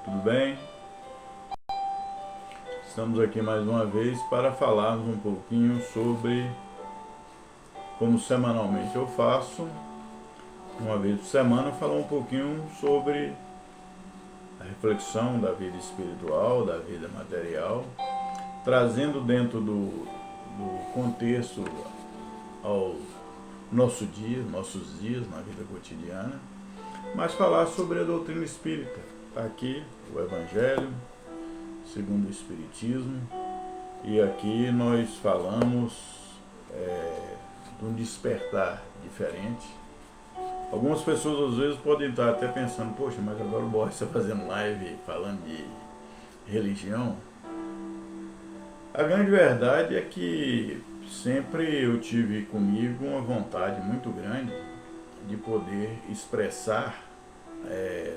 tudo bem? Estamos aqui mais uma vez para falarmos um pouquinho sobre, como semanalmente eu faço, uma vez por semana, falar um pouquinho sobre a reflexão da vida espiritual, da vida material, trazendo dentro do contexto ao nossos dias na vida cotidiana, mas falar sobre a doutrina espírita. Está aqui o Evangelho segundo o Espiritismo, e aqui nós falamos de um despertar diferente. Algumas pessoas às vezes podem estar até pensando, poxa, mas agora o Borges está fazendo live falando de religião. A grande verdade é que sempre eu tive comigo uma vontade muito grande de poder expressar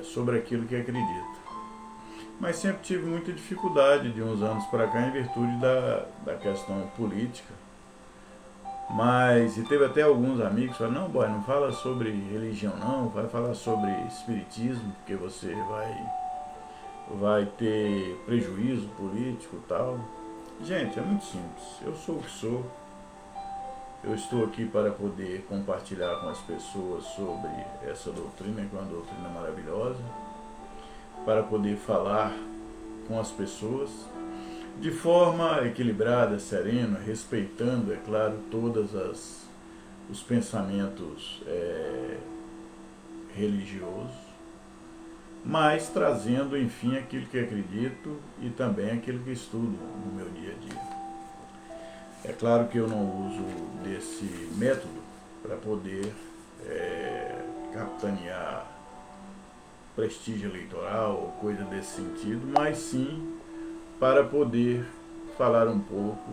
sobre aquilo que acredito. Mas sempre tive muita dificuldade de uns anos para cá em virtude da questão política. E teve até alguns amigos que falaram, não, boy, não fala sobre religião não, vai falar sobre espiritismo, porque você vai ter prejuízo político e tal. Gente, é muito simples, eu sou o que sou, eu estou aqui para poder compartilhar com as pessoas sobre essa doutrina, que é uma doutrina maravilhosa, para poder falar com as pessoas de forma equilibrada, serena, respeitando, é claro, todos os pensamentos religiosos, mas trazendo, enfim, aquilo que acredito e também aquilo que estudo no meu dia a dia. É claro que eu não uso desse método para poder capitanear prestígio eleitoral ou coisa desse sentido, mas sim para poder falar um pouco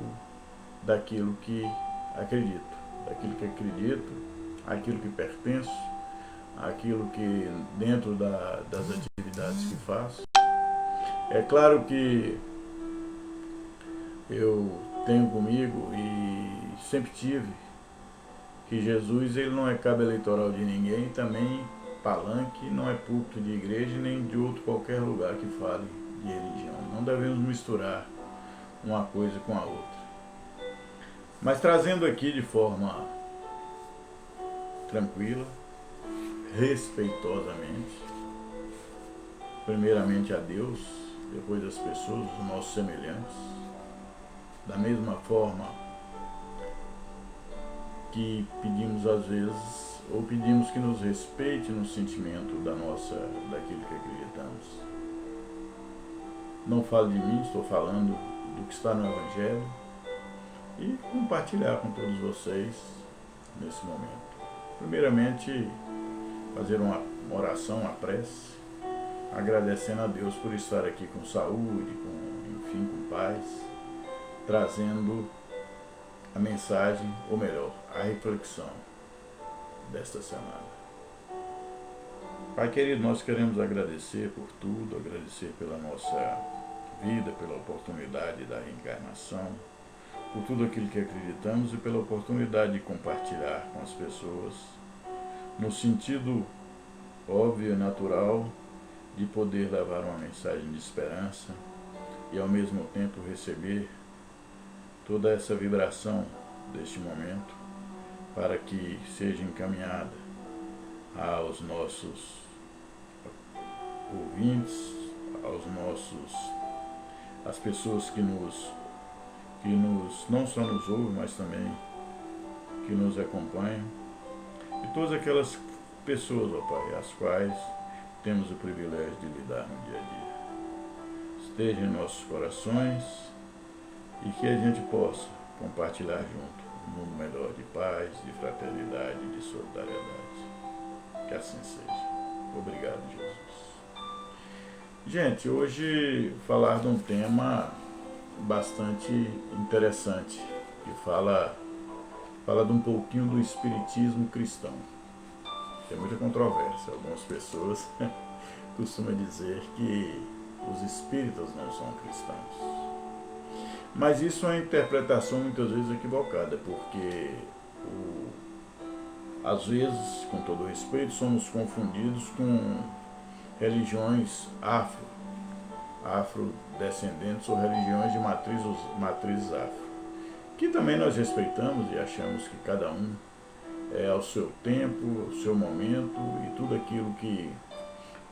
daquilo que acredito, aquilo que pertenço, aquilo que dentro das atividades que faço. É claro que eu tenho comigo e sempre tive que Jesus ele não é cabo eleitoral de ninguém, também palanque não é púlpito de igreja nem de outro qualquer lugar que fale de religião. Não devemos misturar uma coisa com a outra. Mas trazendo aqui de forma tranquila, respeitosamente, primeiramente a Deus, depois as pessoas, os nossos semelhantes, da mesma forma que pedimos às vezes ou pedimos que nos respeite no sentimento daquilo que acreditamos. Não falo de mim, estou falando do que está no Evangelho e compartilhar com todos vocês nesse momento. Primeiramente, fazer uma oração, uma prece, agradecendo a Deus por estar aqui com saúde, com paz, trazendo a mensagem, ou melhor, a reflexão desta semana. Pai querido, nós queremos agradecer por tudo, agradecer pela nossa vida, pela oportunidade da reencarnação, por tudo aquilo que acreditamos e pela oportunidade de compartilhar com as pessoas, no sentido óbvio e natural de poder levar uma mensagem de esperança e ao mesmo tempo receber toda essa vibração deste momento para que seja encaminhada aos nossos ouvintes, às pessoas que não só nos ouvem, mas também que nos acompanham, e todas aquelas pessoas, ó Pai, as quais temos o privilégio de lidar no dia a dia. Esteja em nossos corações e que a gente possa compartilhar junto um mundo melhor de paz, de fraternidade, de solidariedade. Que assim seja. Obrigado, Jesus. Gente, hoje falar de um tema bastante interessante, que fala de um pouquinho do espiritismo cristão. Tem muita controvérsia. Algumas pessoas costumam dizer que os espíritas não são cristãos. Mas isso é uma interpretação muitas vezes equivocada, porque às vezes, com todo respeito, somos confundidos com religiões afro, afrodescendentes ou religiões de matrizes afro, que também nós respeitamos e achamos que cada um é ao seu tempo, ao seu momento e tudo aquilo que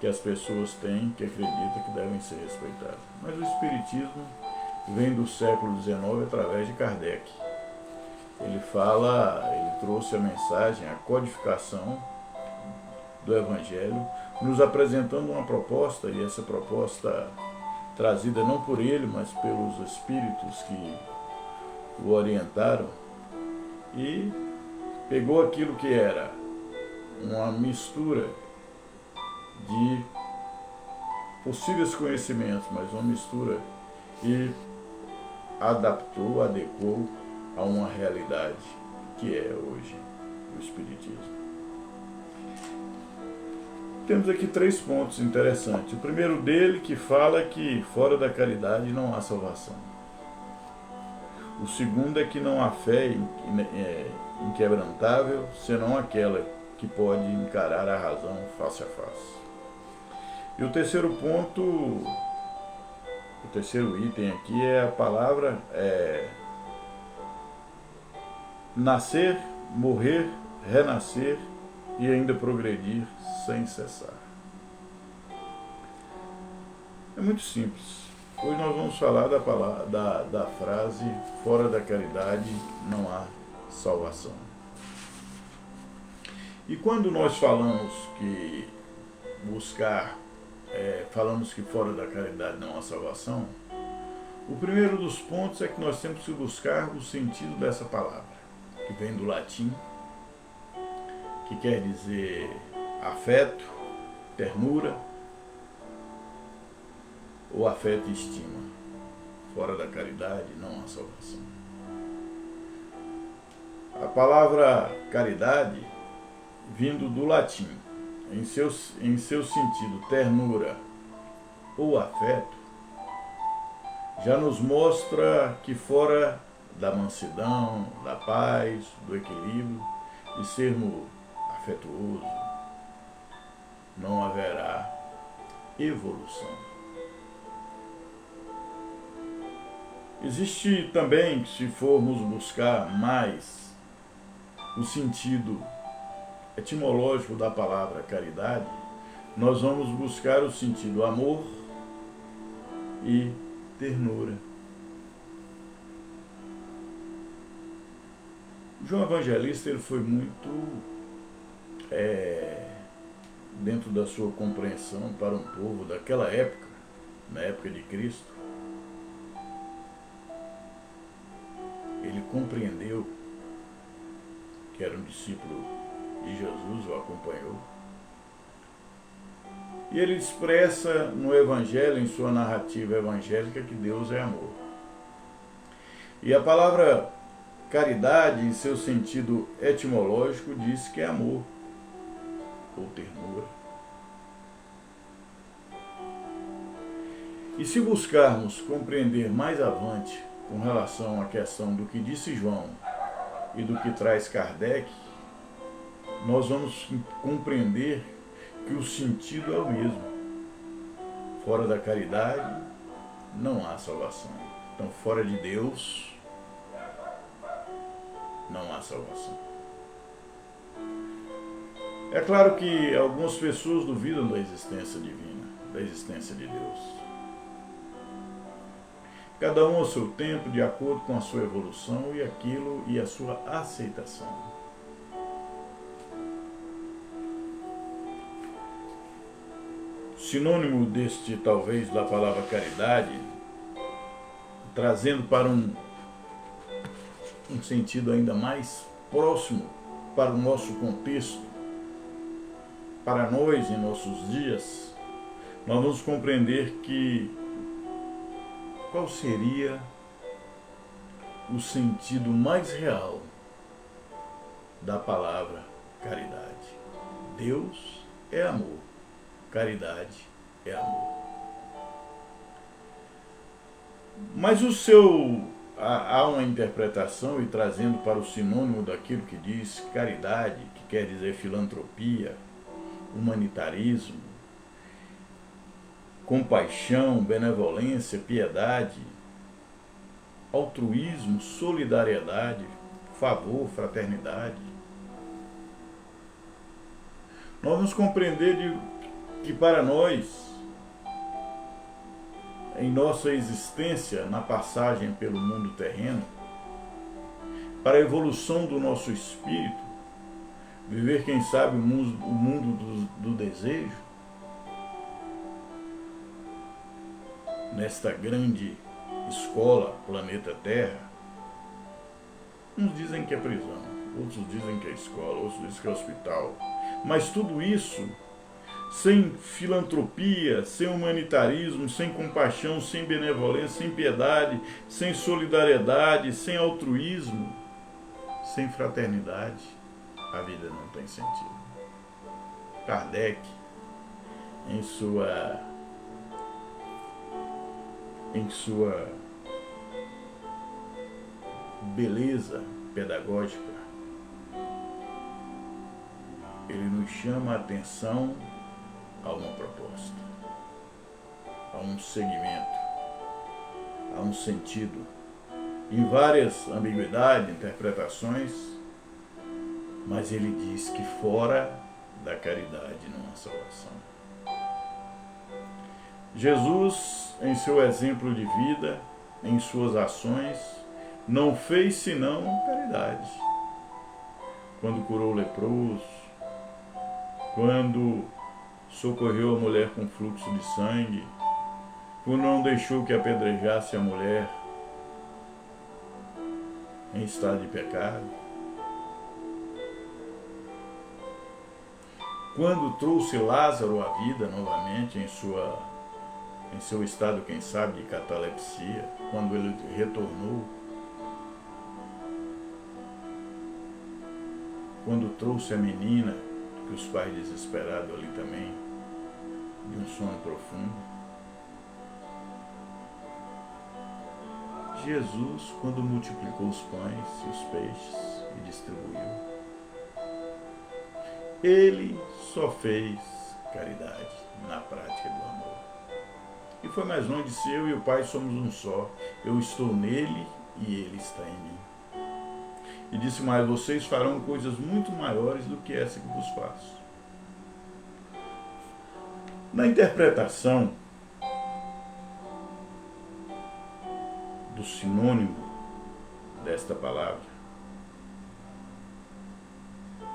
as pessoas têm, que acreditam que devem ser respeitados. Mas o Espiritismo vem do século XIX através de Kardec. Ele trouxe a mensagem, a codificação do Evangelho, nos apresentando uma proposta, e essa proposta trazida não por ele, mas pelos espíritos que o orientaram, e pegou aquilo que era uma mistura de possíveis conhecimentos, mas uma mistura, e adequou a uma realidade que é hoje o Espiritismo. Temos aqui 3 pontos interessantes. O primeiro dele, que fala que fora da caridade não há salvação. O segundo é que não há fé inquebrantável, senão aquela que pode encarar a razão face a face. E o terceiro ponto, o terceiro item aqui é a palavra nascer, morrer, renascer e ainda progredir sem cessar. É muito simples. Hoje nós vamos falar da frase fora da caridade não há salvação. E quando nós falamos que falamos que fora da caridade não há salvação, o primeiro dos pontos é que nós temos que buscar o sentido dessa palavra, que vem do latim, que quer dizer afeto, ternura, ou afeto e estima. Fora da caridade não há salvação. A palavra caridade, vindo do latim, em seu sentido ternura ou afeto, já nos mostra que fora da mansidão, da paz, do equilíbrio, de sermos afetuosos, não haverá evolução. Existe também, se formos buscar mais o sentido etimológico da palavra caridade, nós vamos buscar o sentido amor e ternura. João Evangelista ele foi muito dentro da sua compreensão para um povo daquela época, na época de Cristo. Ele compreendeu que era um discípulo de Jesus, o acompanhou. E ele expressa no Evangelho, em sua narrativa evangélica, que Deus é amor. E a palavra caridade, em seu sentido etimológico, diz que é amor ou ternura. E se buscarmos compreender mais avante com relação à questão do que disse João e do que traz Kardec, nós vamos compreender que o sentido é o mesmo. Fora da caridade não há salvação. Então, fora de Deus não há salvação. É claro que algumas pessoas duvidam da existência divina, da existência de Deus. Cada um ao seu tempo, de acordo com a sua evolução e a sua aceitação. Sinônimo talvez, da palavra caridade, trazendo para um sentido ainda mais próximo para o nosso contexto, para nós em nossos dias, nós vamos compreender qual seria o sentido mais real da palavra caridade. Deus é amor, caridade é amor. Mas há uma interpretação, e trazendo para o sinônimo daquilo que diz caridade, que quer dizer filantropia, humanitarismo, compaixão, benevolência, piedade, altruísmo, solidariedade, favor, fraternidade. Nós vamos compreender que para nós, em nossa existência na passagem pelo mundo terreno, para a evolução do nosso espírito, viver, quem sabe, o mundo do desejo, nesta grande escola, planeta Terra. Uns dizem que é prisão, outros dizem que é escola, outros dizem que é hospital. Mas tudo isso sem filantropia, sem humanitarismo, sem compaixão, sem benevolência, sem piedade, sem solidariedade, sem altruísmo, sem fraternidade, a vida não tem sentido. Kardec, em sua beleza pedagógica, ele nos chama a atenção a uma proposta, a um segmento, a um sentido, em várias ambiguidades, interpretações, mas ele diz que fora da caridade não há salvação. Jesus, em seu exemplo de vida, em suas ações, não fez senão caridade. Quando curou o leproso, quando socorreu a mulher com fluxo de sangue, quando não deixou que apedrejasse a mulher em estado de pecado, quando trouxe Lázaro à vida novamente em seu estado, quem sabe, de catalepsia, quando ele retornou, quando trouxe a menina, que os pais desesperados ali também, de um sono profundo. Jesus, quando multiplicou os pães e os peixes e distribuiu, ele só fez caridade na prática do amor. E foi mais longe, disse: eu e o Pai somos um só, eu estou nele e ele está em mim. E disse mais: vocês farão coisas muito maiores do que essa que vos faço. Na interpretação do sinônimo desta palavra,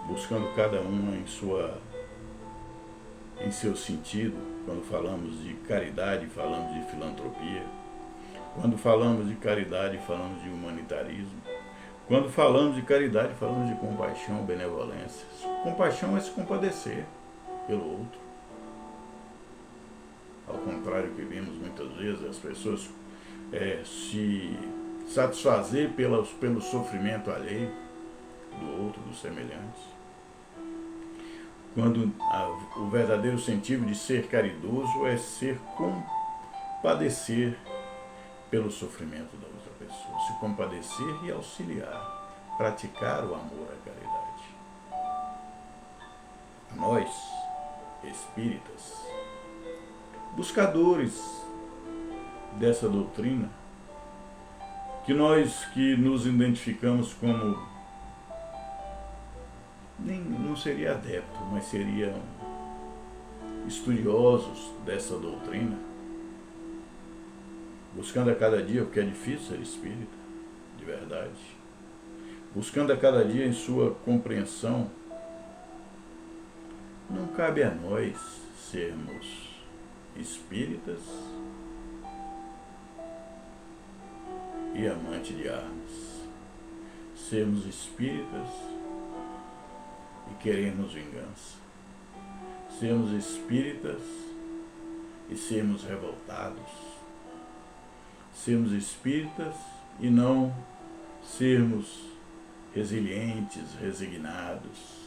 buscando cada uma em seu sentido, quando falamos de caridade, falamos de filantropia, quando falamos de caridade, falamos de humanitarismo, quando falamos de caridade, falamos de compaixão, benevolência. Compaixão é se compadecer pelo outro. Ao contrário que vimos muitas vezes, as pessoas se satisfazer pelo sofrimento alheio do outro, do semelhante. Quando o verdadeiro sentido de ser caridoso é ser compadecer pelo sofrimento da outra pessoa, se compadecer e auxiliar, praticar o amor à caridade. Nós, espíritas, buscadores dessa doutrina, que nos identificamos como, não seria adepto, mas seriam estudiosos dessa doutrina, buscando a cada dia, porque é difícil ser espírita, de verdade, buscando a cada dia em sua compreensão, não cabe a nós sermos espíritas e amante de armas, sermos espíritas e queremos vingança, sermos espíritas e sermos revoltados, sermos espíritas e não sermos resilientes, resignados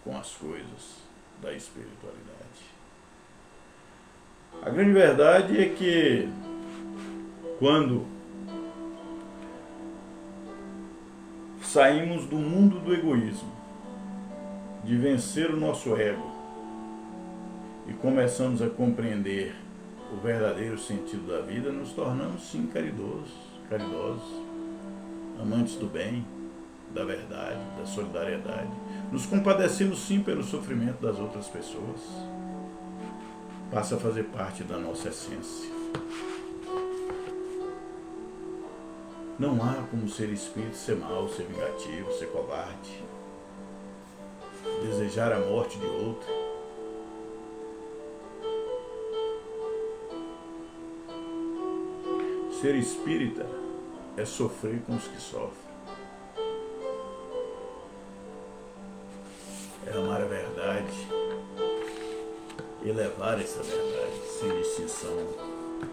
com as coisas da espiritualidade. A grande verdade é que quando saímos do mundo do egoísmo, de vencer o nosso ego, e começamos a compreender o verdadeiro sentido da vida, nos tornamos sim caridosos, amantes do bem, da verdade, da solidariedade. Nos compadecemos sim pelo sofrimento das outras pessoas. Passa a fazer parte da nossa essência. Não há como ser espírito ser mau, ser vingativo, ser covarde, desejar a morte de outro. Ser espírita é sofrer com os que sofrem. É amar a verdade e levar essa verdade sem distinção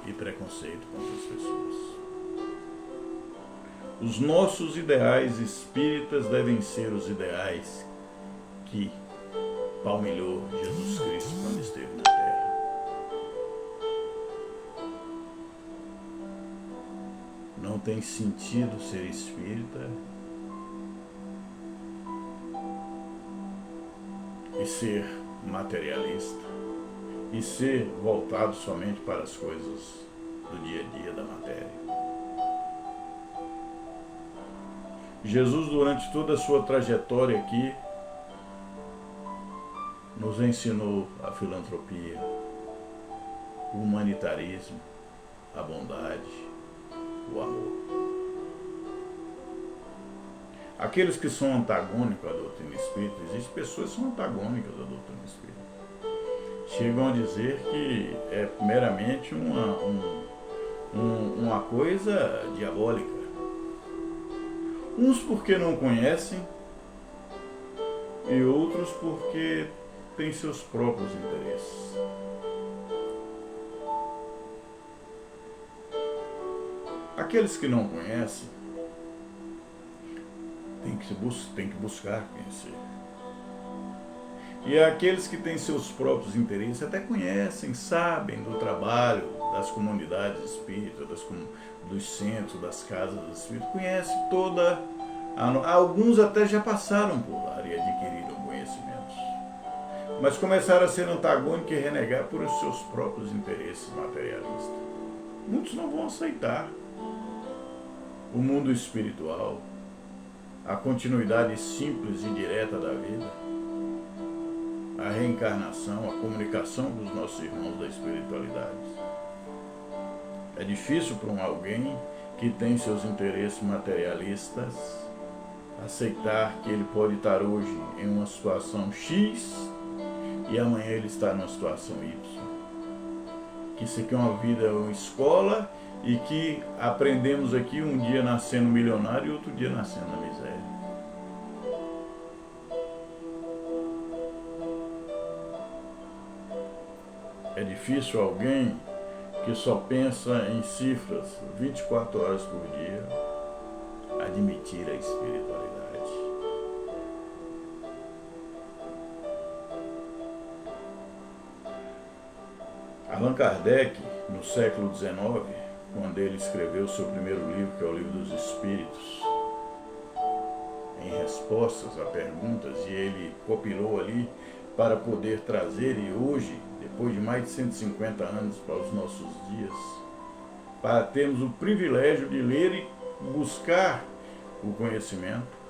e preconceito contra as pessoas. Os nossos ideais espíritas devem ser os ideais que palmilhou Jesus Cristo quando esteve na Terra. Não tem sentido ser espírita e ser materialista e ser voltado somente para as coisas do dia a dia da matéria. Jesus, durante toda a sua trajetória aqui, nos ensinou a filantropia, o humanitarismo, a bondade, o amor. Aqueles que são antagônicos à doutrina espírita, existem pessoas que são antagônicas à doutrina espírita. Chegam a dizer que é meramente uma coisa diabólica. Uns porque não conhecem e outros porque têm seus próprios interesses. Aqueles que não conhecem têm que buscar conhecer. E aqueles que têm seus próprios interesses até conhecem, sabem do trabalho das comunidades espíritas, dos centros, das casas espíritas, conhecem toda. Alguns até já passaram por lá e adquiriram conhecimentos. Mas começaram a ser antagônicos e renegar por os seus próprios interesses materialistas. Muitos não vão aceitar o mundo espiritual, a continuidade simples e direta da vida, a reencarnação, a comunicação com os nossos irmãos da espiritualidade. É difícil para alguém que tem seus interesses materialistas aceitar que ele pode estar hoje em uma situação X e amanhã ele está numa situação Y. Que isso aqui é uma vida, uma escola, e que aprendemos aqui um dia nascendo milionário e outro dia nascendo na miséria. É difícil alguém que só pensa em cifras 24 horas por dia admitir a espiritualidade. Allan Kardec, no século XIX, quando ele escreveu seu primeiro livro, que é o Livro dos Espíritos, em respostas a perguntas, e ele compilou ali para poder trazer, e hoje, depois de mais de 150 anos para os nossos dias, para termos o privilégio de ler e buscar o conhecimento.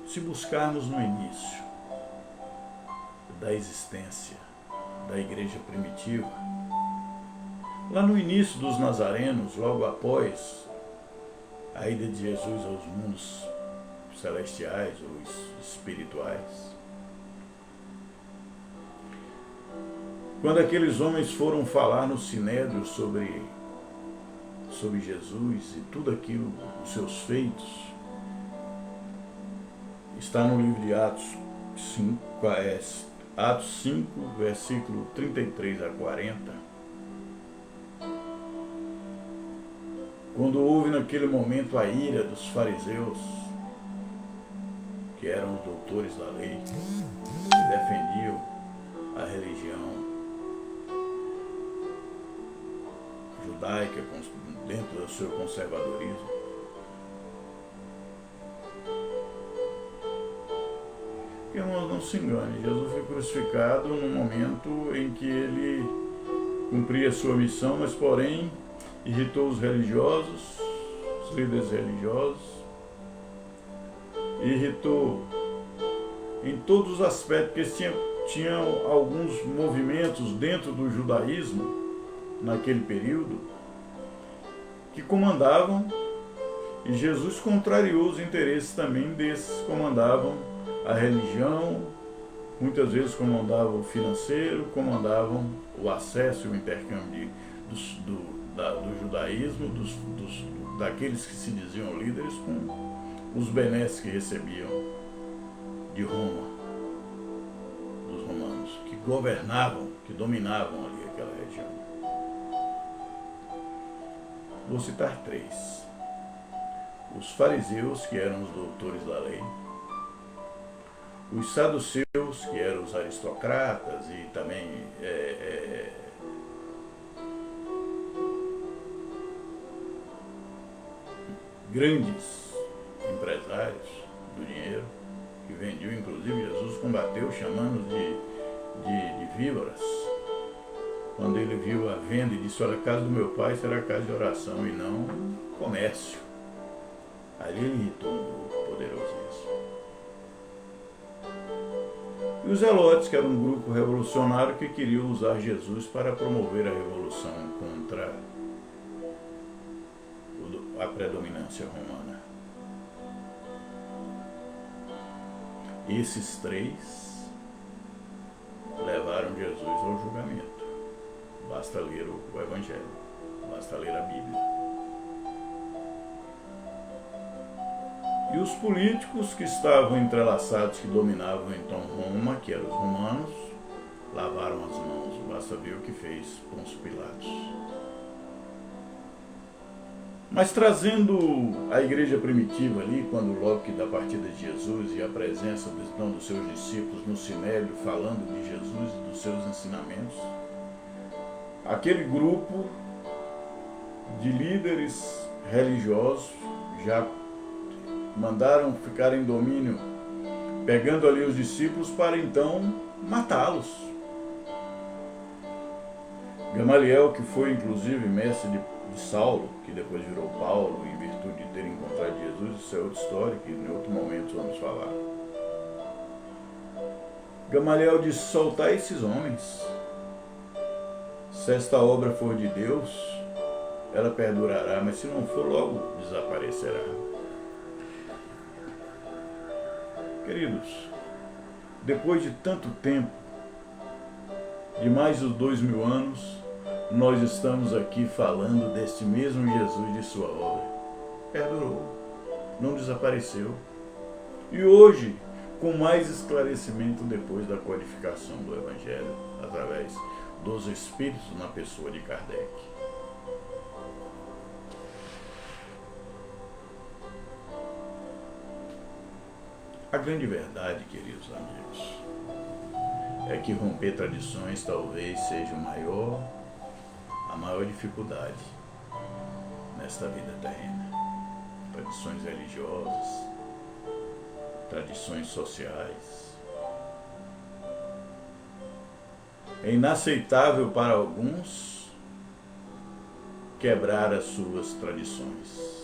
Se buscarmos no início da existência da igreja primitiva, lá no início dos nazarenos, logo após a ida de Jesus aos mundos celestiais ou espirituais, quando aqueles homens foram falar no Sinédrio sobre Jesus e tudo aquilo, os seus feitos, está no livro de Atos 5, versículo 33 a 40. Quando houve naquele momento a ira dos fariseus, que eram os doutores da lei, que defendiam a religião judaica dentro do seu conservadorismo, Irmãos, não se engane, Jesus foi crucificado no momento em que ele cumpria a sua missão, mas porém irritou os religiosos, os líderes religiosos, irritou em todos os aspectos, porque tinham alguns movimentos dentro do judaísmo, naquele período, que comandavam, e Jesus contrariou os interesses também desses, comandavam a religião, muitas vezes comandavam o financeiro, comandavam o acesso e o intercâmbio do judaísmo, daqueles que se diziam líderes, com os benesses que recebiam de Roma, dos romanos, que governavam, que dominavam ali aquela região. Vou citar 3. Os fariseus, que eram os doutores da lei, os saduceus, que eram os aristocratas e também grandes empresários do dinheiro, que vendiam, inclusive Jesus combateu chamando de víboras, quando ele viu a venda e disse: olha, a casa do meu pai será casa de oração e não comércio. Ali ele irritou um grupo poderosíssimo. E os zelotes, que era um grupo revolucionário que queria usar Jesus para promover a revolução contra a predominância romana. Esses 3 levaram Jesus ao julgamento. Basta ler o Evangelho, basta ler a Bíblia. E os políticos que estavam entrelaçados, que dominavam então Roma, que eram os romanos, lavaram as mãos. Basta ver o que fez Pôncio Pilatos. Mas trazendo a igreja primitiva ali, quando logo que da partida de Jesus e a presença então, dos seus discípulos no Sinédrio, falando de Jesus e dos seus ensinamentos, aquele grupo de líderes religiosos já mandaram ficar em domínio, pegando ali os discípulos para então matá-los. Gamaliel, que foi inclusive mestre de Saulo, que depois virou Paulo, em virtude de ter encontrado Jesus, isso é outra história que em outro momento vamos falar. Gamaliel disse: soltai esses homens. Se esta obra for de Deus, ela perdurará, mas se não for, logo desaparecerá. Queridos, depois de tanto tempo, de mais de 2000 anos, nós estamos aqui falando deste mesmo Jesus e de sua obra. Perdurou, não desapareceu. E hoje, com mais esclarecimento depois da codificação do Evangelho, através dos Espíritos na pessoa de Kardec. A grande verdade, queridos amigos, é que romper tradições talvez seja a maior dificuldade nesta vida terrena. Tradições religiosas, tradições sociais. É inaceitável para alguns quebrar as suas tradições.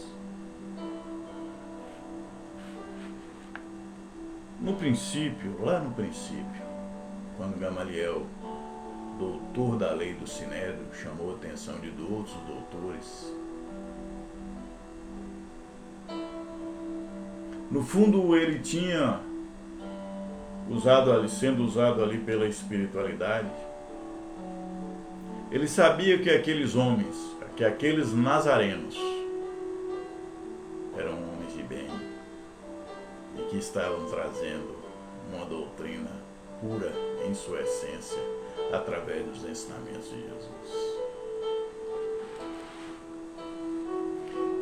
No princípio, lá no princípio, quando Gamaliel, doutor da lei do Sinédrio, chamou a atenção de outros doutores, no fundo ele tinha sendo usado ali pela espiritualidade. Ele sabia que aqueles homens, que aqueles nazarenos eram homens de bem e que estavam trazendo uma doutrina pura em sua essência através dos ensinamentos de Jesus.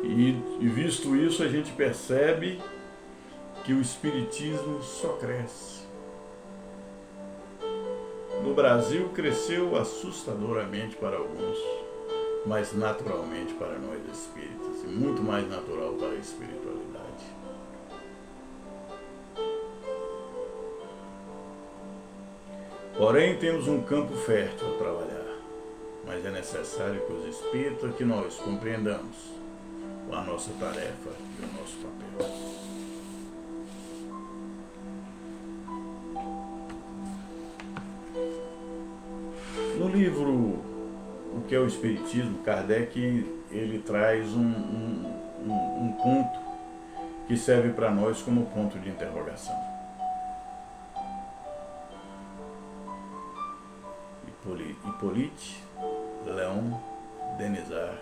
E visto isso, a gente percebe que o Espiritismo só cresce. No Brasil cresceu assustadoramente para alguns, mas naturalmente para nós espíritas, e muito mais natural para a espiritualidade. Porém, temos um campo fértil a trabalhar, mas é necessário que os espíritas, que nós compreendamos a nossa tarefa e o nosso papel. No livro O que é o Espiritismo, Kardec ele traz um ponto que serve para nós como ponto de interrogação. Hippolyte Léon Denisard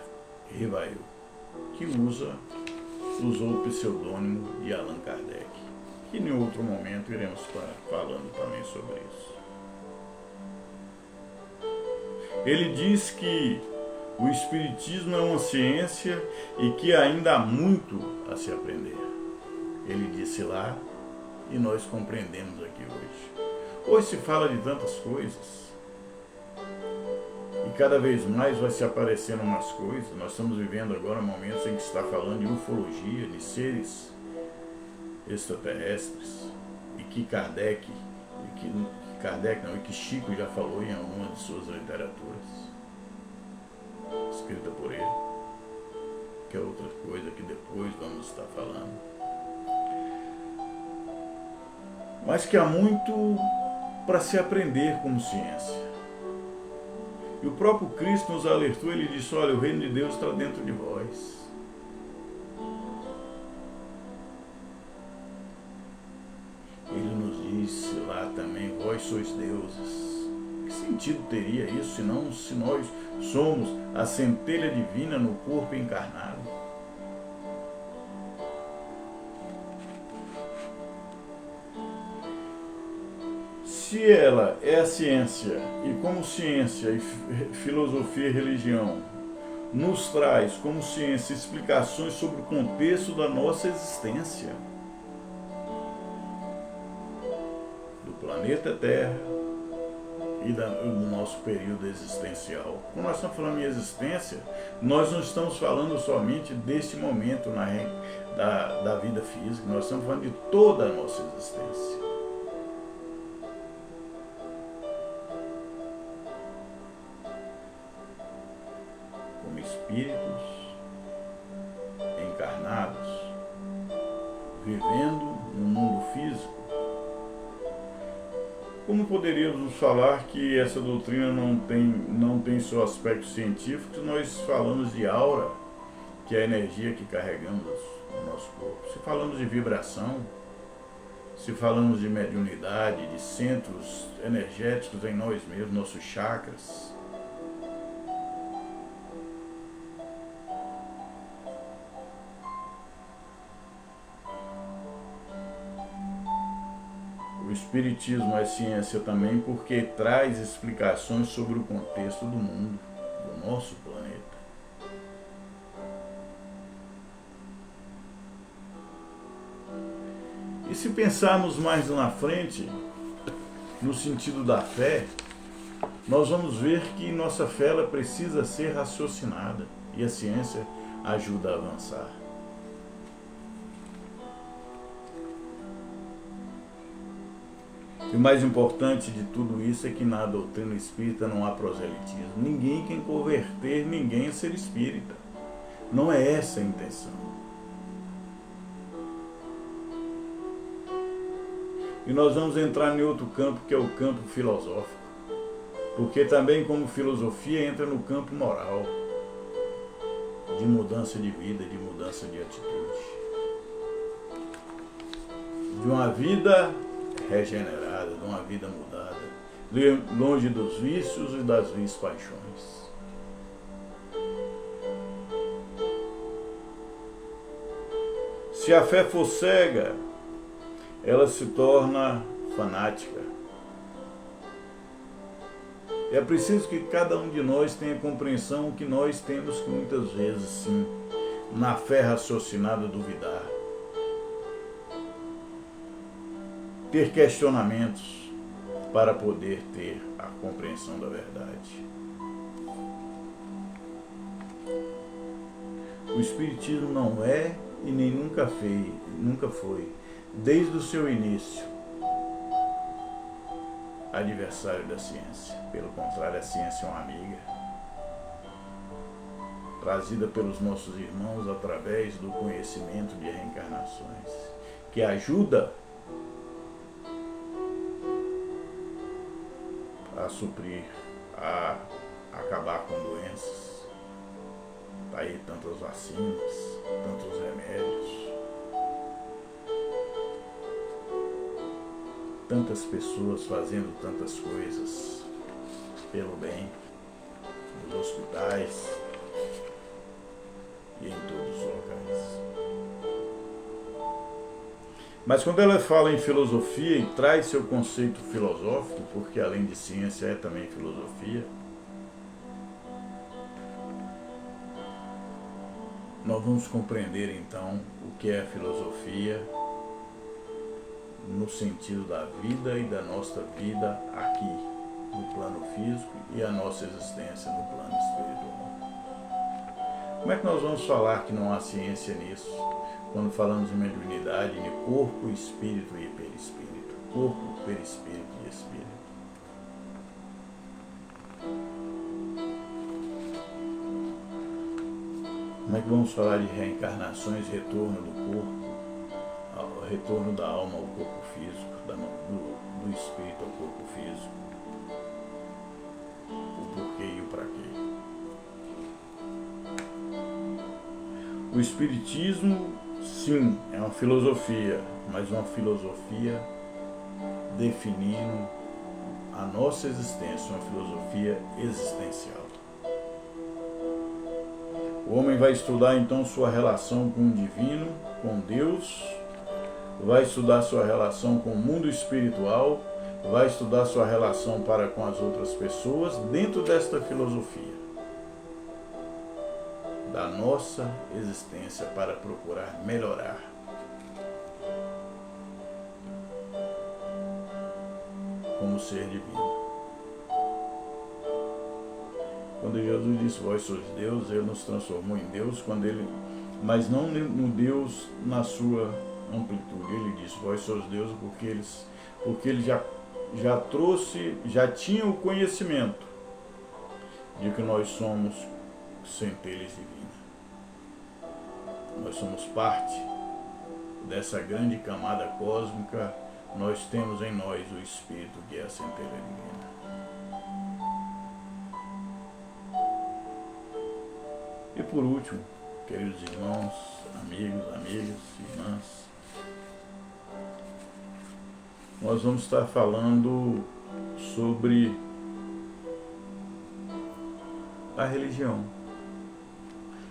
Rivail, que usou o pseudônimo de Allan Kardec, que em outro momento iremos estar falando também sobre isso. Ele diz que o Espiritismo é uma ciência e que ainda há muito a se aprender. Ele disse lá e nós compreendemos aqui hoje. Hoje se fala de tantas coisas e cada vez mais vai se aparecendo umas coisas. Nós estamos vivendo agora momentos em que se está falando de ufologia, de seres extraterrestres, e que Kardec, e que Chico já falou em alguma de suas literaturas, escrita por ele, que é outra coisa que depois vamos estar falando. Mas que há muito para se aprender como ciência. E o próprio Cristo nos alertou, ele disse: olha, o reino de Deus está dentro de vós. Ele nos disse lá também: vós sois deuses. Que sentido teria isso se nós somos a centelha divina no corpo encarnado? Se ela é a ciência, e como ciência e filosofia e religião nos traz como ciência explicações sobre o contexto da nossa existência, do planeta Terra e do nosso período existencial. Quando nós estamos falando em existência, nós não estamos falando somente deste momento da vida física, nós estamos falando de toda a nossa existência. Como espíritos encarnados, vivendo no mundo físico. Como poderíamos falar que essa doutrina não tem seu aspecto científico se nós falamos de aura, que é a energia que carregamos no nosso corpo? Se falamos de vibração, se falamos de mediunidade, de centros energéticos em nós mesmos, nossos chakras. O Espiritismo é ciência também porque traz explicações sobre o contexto do mundo, do nosso planeta. E se pensarmos mais na frente, no sentido da fé, nós vamos ver que nossa fé ela precisa ser raciocinada e a ciência ajuda a avançar. E o mais importante de tudo isso é que na doutrina espírita não há proselitismo. Ninguém quer converter ninguém a ser espírita. Não é essa a intenção. E nós vamos entrar em outro campo, que é o campo filosófico. Porque também, como filosofia, entra no campo moral, de mudança de vida, de mudança de atitude. De uma vida regenerada, de uma vida mudada, longe dos vícios e das vis paixões. Se a fé for cega, ela se torna fanática. É preciso que cada um de nós tenha compreensão que nós temos que muitas vezes, sim, na fé raciocinada, duvidar. Ter questionamentos para poder ter a compreensão da verdade. O Espiritismo não é e nem nunca foi, desde o seu início, adversário da ciência. Pelo contrário, a ciência é uma amiga, trazida pelos nossos irmãos através do conhecimento de reencarnações, que ajuda a suprir, a acabar com doenças. Tá aí tantas vacinas, tantos remédios, tantas pessoas fazendo tantas coisas pelo bem, nos hospitais e em todos os locais. Mas quando ela fala em filosofia e traz seu conceito filosófico, porque além de ciência é também filosofia, nós vamos compreender então o que é a filosofia no sentido da vida e da nossa vida aqui, no plano físico, e a nossa existência no plano espiritual. Como é que nós vamos falar que não há ciência nisso, quando falamos em mediunidade, de corpo, espírito e perispírito? Corpo, perispírito e espírito. Como é que vamos falar de reencarnações, retorno do corpo, retorno da alma ao corpo físico, do espírito ao corpo físico? O porquê e o para quê? O espiritismo, sim, é uma filosofia, mas uma filosofia definindo a nossa existência, uma filosofia existencial. O homem vai estudar então sua relação com o divino, com Deus, vai estudar sua relação com o mundo espiritual, vai estudar sua relação para com as outras pessoas dentro desta filosofia da nossa existência, para procurar melhorar. Como ser divino. Quando Jesus disse, vós sois Deus, ele nos transformou em Deus, mas não no Deus na sua amplitude. Ele disse, vós sois Deus, porque ele já tinha o conhecimento de que nós somos centelhas divinas. Nós somos parte dessa grande camada cósmica. Nós temos em nós o Espírito, que é a centelha divina. E por último, queridos irmãos, amigos, amigas, irmãs, nós vamos estar falando sobre a religião.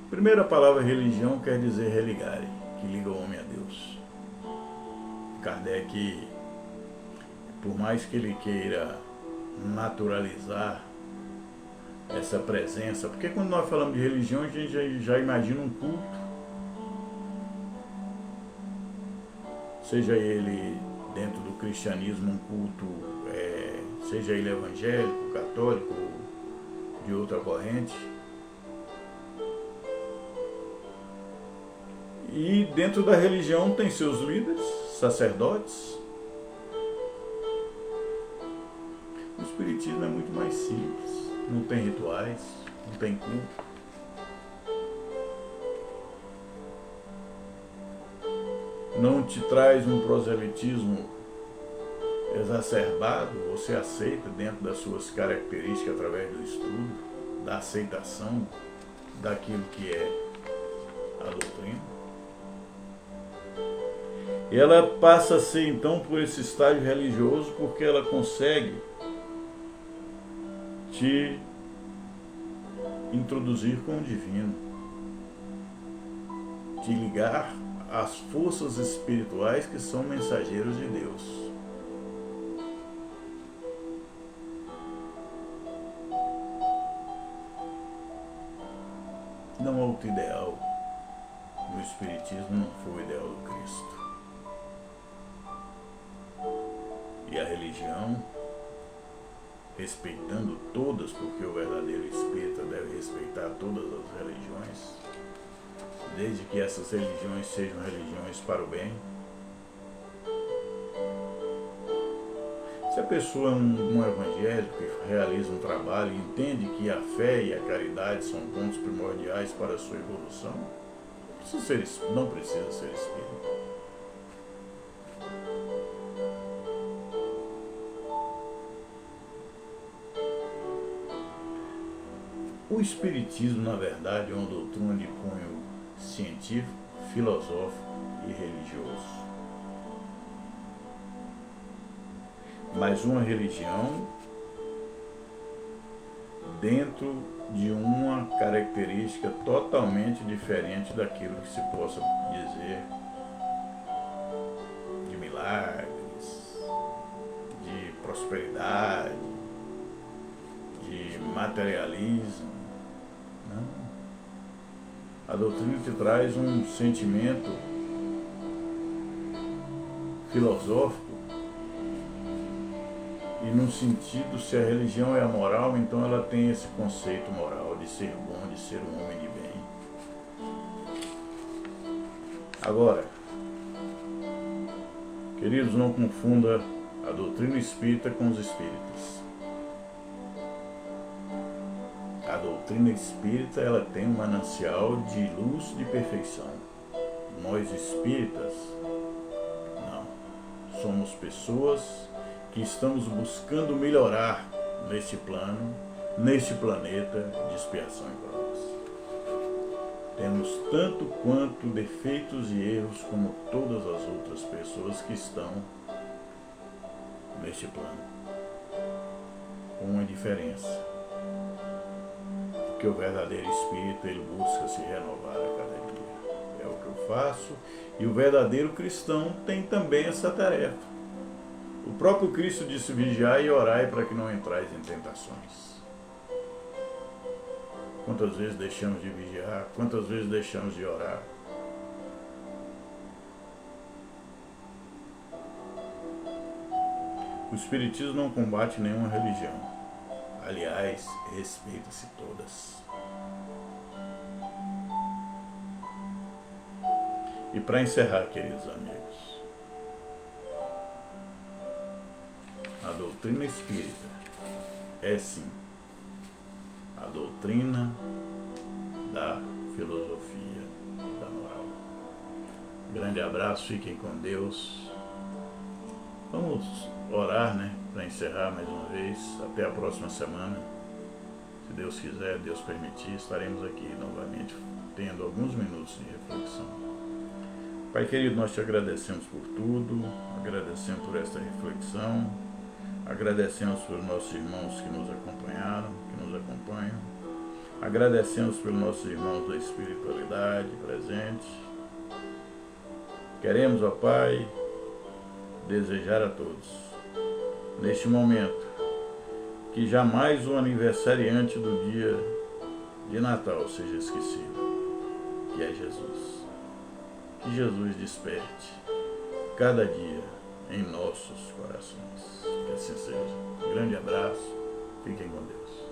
Primeiro, a palavra religião quer dizer religare, que liga o homem a Deus. Kardec, por mais que ele queira naturalizar essa presença, porque quando nós falamos de religião, a gente já imagina um culto, seja ele dentro do cristianismo um culto, seja ele evangélico, católico, de outra corrente. E dentro da religião tem seus líderes, sacerdotes. O espiritismo é muito mais simples, não tem rituais, não tem culto. Não te traz um proselitismo exacerbado, você aceita dentro das suas características através do estudo, da aceitação daquilo que é a doutrina. E ela passa a ser então por esse estágio religioso porque ela consegue te introduzir com o divino, te ligar às forças espirituais que são mensageiros de Deus. Não há outro ideal. No Espiritismo não foi o ideal do Cristo. E a religião, respeitando todas, porque o verdadeiro espírita deve respeitar todas as religiões, desde que essas religiões sejam religiões para o bem. Se a pessoa é um evangélico que realiza um trabalho e entende que a fé e a caridade são pontos primordiais para a sua evolução, não precisa ser espírita. O espiritismo, na verdade, é uma doutrina de cunho científico, filosófico e religioso. Mas uma religião dentro de uma característica totalmente diferente daquilo que se possa dizer de milagres, de prosperidade, de materialismo. Não. A doutrina te traz um sentimento filosófico e no sentido, se a religião é a moral, então ela tem esse conceito moral de ser bom, de ser um homem de bem. Agora, queridos, não confunda a doutrina espírita com os espíritas. A doutrina espírita, ela tem um manancial de luz, de perfeição. Nós espíritas, não. Somos pessoas que estamos buscando melhorar neste plano, neste planeta de expiação e provas. Temos tanto quanto defeitos e erros como todas as outras pessoas que estão neste plano. Com uma diferença. Porque o verdadeiro espírito, ele busca se renovar a cada dia. É o que eu faço. E o verdadeiro cristão tem também essa tarefa. O próprio Cristo disse: vigiai e orai para que não entrais em tentações. Quantas vezes deixamos de vigiar? Quantas vezes deixamos de orar? O Espiritismo não combate nenhuma religião. Aliás, respeita-se todas. E para encerrar, queridos amigos, a doutrina espírita é sim a doutrina da filosofia da moral. Grande abraço, fiquem com Deus. Vamos orar, para encerrar mais uma vez. Até a próxima semana. Se Deus quiser, Deus permitir, estaremos aqui novamente tendo alguns minutos de reflexão. Pai querido, nós te agradecemos por tudo, agradecemos por esta reflexão, agradecemos pelos nossos irmãos que nos acompanharam, que nos acompanham, agradecemos pelos nossos irmãos da espiritualidade presente. Queremos, ó Pai, desejar a todos, neste momento, que jamais o aniversariante do dia de Natal seja esquecido, que é Jesus. Que Jesus desperte cada dia em nossos corações. Que assim seja. Um grande abraço. Fiquem com Deus.